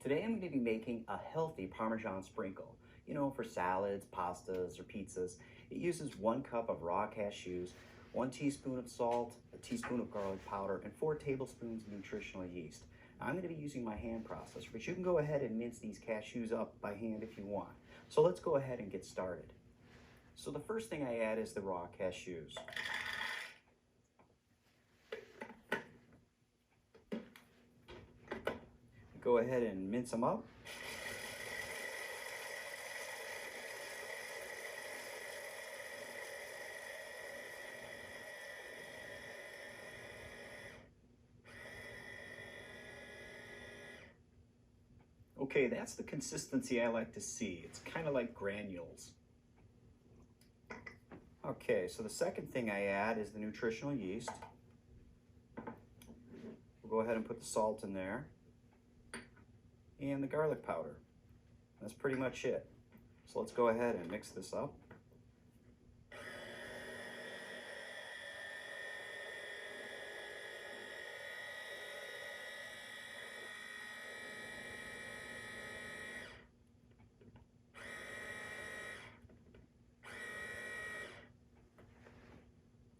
Today I'm going to be making a healthy Parmesan sprinkle, for salads, pastas, or pizzas. It uses 1 cup of raw cashews, 1 teaspoon of salt, a teaspoon of garlic powder, and 4 tablespoons of nutritional yeast. Now, I'm going to be using my hand processor, but you can go ahead and mince these cashews up by hand if you want. So let's go ahead and get started. So the first thing I add is the raw cashews. Go ahead and mince them up. Okay, that's the consistency I like to see. It's kind of like granules. Okay, so the second thing I add is the nutritional yeast. We'll go ahead and put the salt in there and the garlic powder. That's pretty much it. So let's go ahead and mix this up.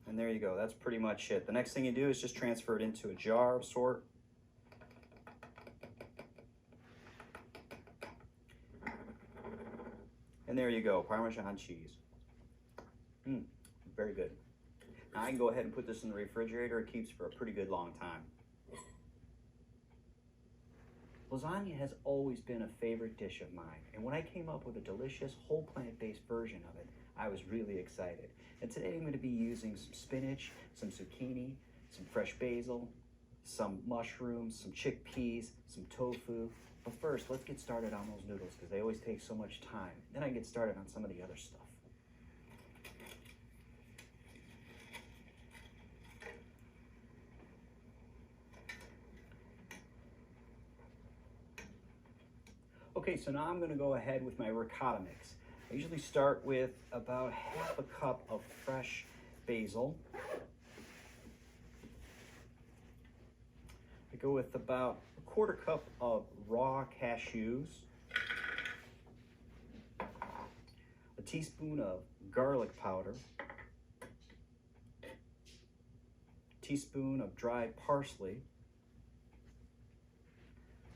And there you go, that's pretty much it. The next thing you do is just transfer it into a jar of sort. And there you go, Parmesan cheese. Very good. Now I can go ahead and put this in the refrigerator. It keeps for a pretty good long time. Lasagna has always been a favorite dish of mine, and when I came up with a delicious whole plant-based version of it, I was really excited. And today I'm going to be using some spinach, some zucchini, some fresh basil, some mushrooms, some chickpeas, some tofu. But first, let's get started on those noodles because they always take so much time. Then I get started on some of the other stuff. Okay, so now I'm going to go ahead with my ricotta mix. I usually start with about half a cup of fresh basil. I go with about a 1/4 cup of raw cashews, a teaspoon of garlic powder, a teaspoon of dried parsley,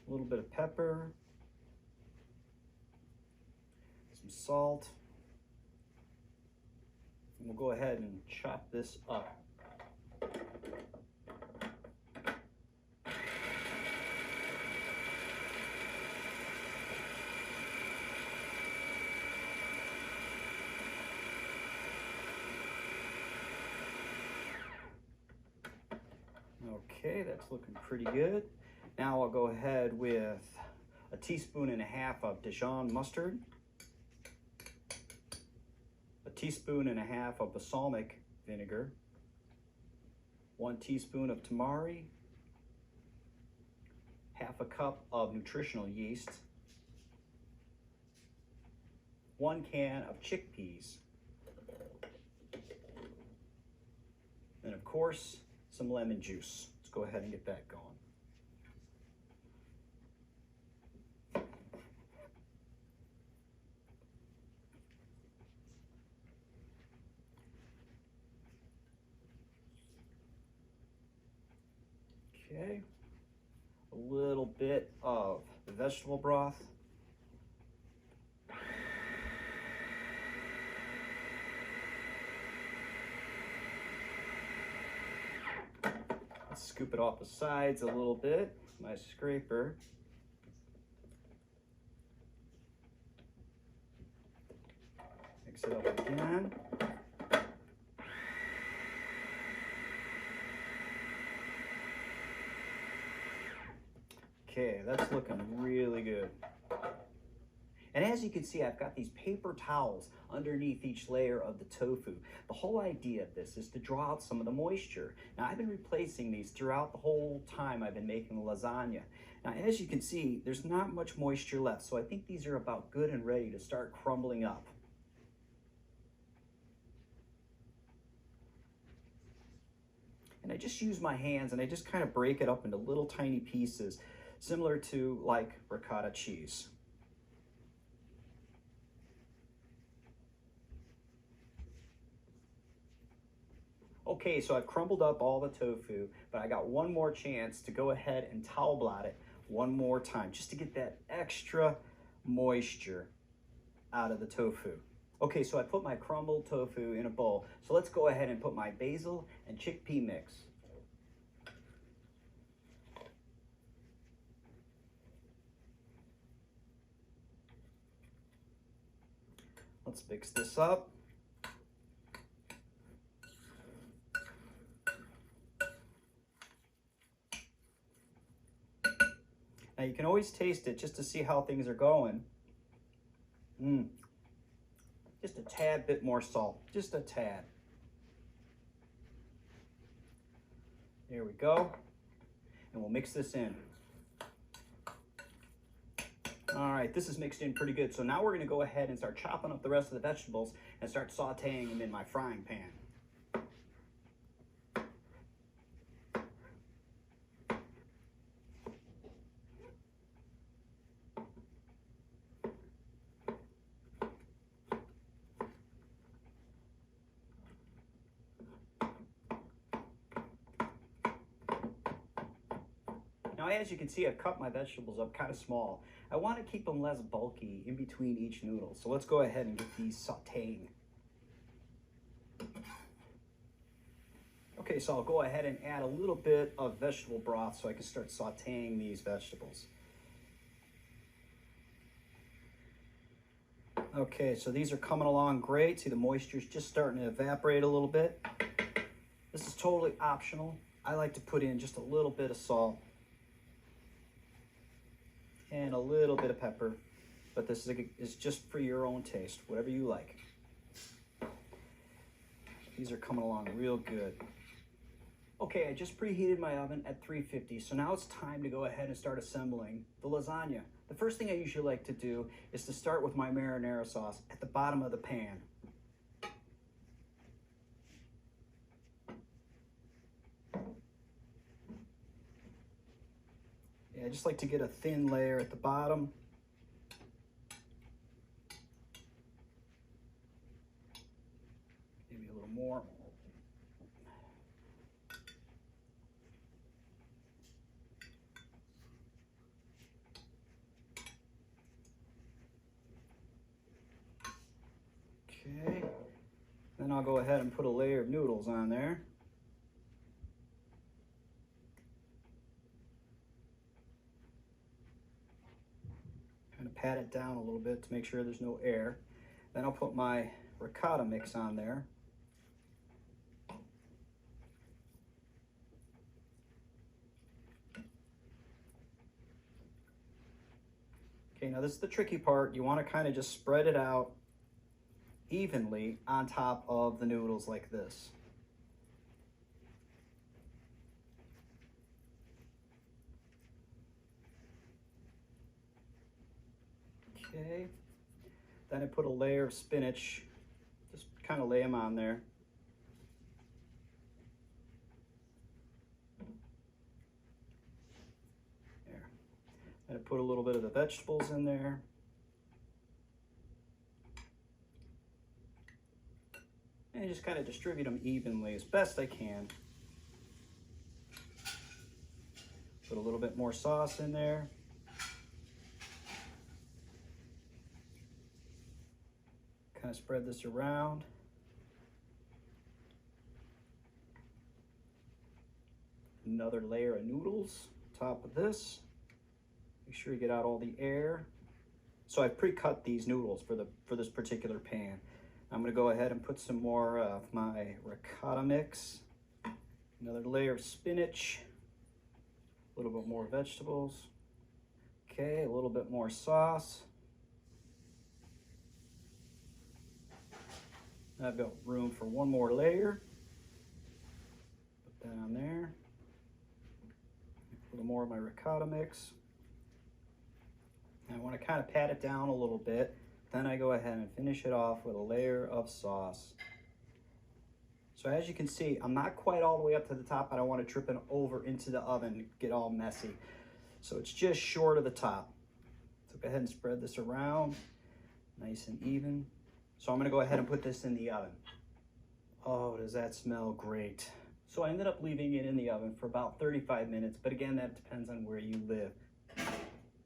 a little bit of pepper, some salt, and we'll go ahead and chop this up. Okay, that's looking pretty good. Now I'll go ahead with a 1.5 teaspoons of Dijon mustard, a 1.5 teaspoons of balsamic vinegar, 1 teaspoon of tamari, 1/2 cup of nutritional yeast, 1 can of chickpeas, and of course, some lemon juice. Let's go ahead and get that going. Okay, a little bit of vegetable broth. Let's scoop it off the sides a little bit with my scraper. Mix it up again. Okay, that's looking really good. And as you can see, I've got these paper towels underneath each layer of the tofu. The whole idea of this is to draw out some of the moisture. Now, I've been replacing these throughout the whole time I've been making the lasagna. Now, as you can see, there's not much moisture left, so I think these are about good and ready to start crumbling up. And I just use my hands and I just kind of break it up into little tiny pieces similar to like ricotta cheese. Okay, so I've crumbled up all the tofu, but I got one more chance to go ahead and towel blot it one more time, just to get that extra moisture out of the tofu. Okay, so I put my crumbled tofu in a bowl. So let's go ahead and put my basil and chickpea mix. Let's mix this up. Now you can always taste it just to see how things are going. Just a tad bit more salt, just a tad. There we go. And we'll mix this in. All right, this is mixed in pretty good. So now we're gonna go ahead and start chopping up the rest of the vegetables and start sauteing them in my frying pan. Now, as you can see, I've cut my vegetables up kind of small. I want to keep them less bulky in between each noodle. So let's go ahead and get these sauteing. Okay, so I'll go ahead and add a little bit of vegetable broth so I can start sauteing these vegetables. Okay, so these are coming along great. See, the moisture's just starting to evaporate a little bit. This is totally optional. I like to put in just a little bit of salt and a little bit of pepper, but this is just for your own taste, whatever you like. These are coming along real good. Okay, I just preheated my oven at 350, so now it's time to go ahead and start assembling the lasagna. The first thing I usually like to do is to start with my marinara sauce at the bottom of the pan. I just like to get a thin layer at the bottom. Maybe a little more. Okay. Then I'll go ahead and put a layer of noodles on there. Pat it down a little bit to make sure there's no air. Then I'll put my ricotta mix on there. Okay, now this is the tricky part. You want to kind of just spread it out evenly on top of the noodles like this. Okay, then I put a layer of spinach, just kind of lay them on there. There. And I put a little bit of the vegetables in there. And just kind of distribute them evenly as best I can. Put a little bit more sauce in there. Kind of spread this around. Another layer of noodles on top of this. Make sure you get out all the air. So I've pre-cut these noodles for this particular pan. I'm going to go ahead and put some more of my ricotta mix. Another layer of spinach. A little bit more vegetables. Okay, a little bit more sauce. I've got room for one more layer. Put that on there. A little more of my ricotta mix. And I want to kind of pat it down a little bit. Then I go ahead and finish it off with a layer of sauce. So as you can see, I'm not quite all the way up to the top. I don't want to trip it over into the oven and get all messy. So it's just short of the top. So go ahead and spread this around, nice and even. So I'm gonna go ahead and put this in the oven. Oh, does that smell great. So I ended up leaving it in the oven for about 35 minutes, but again, that depends on where you live.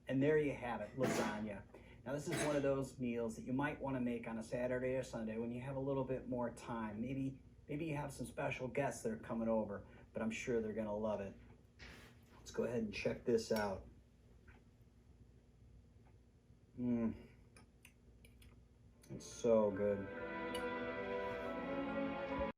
And there you have it, lasagna. Now this is one of those meals that you might want to make on a Saturday or Sunday when you have a little bit more time. Maybe you have some special guests that are coming over, but I'm sure they're gonna love it. Let's go ahead and check this out. It's so good.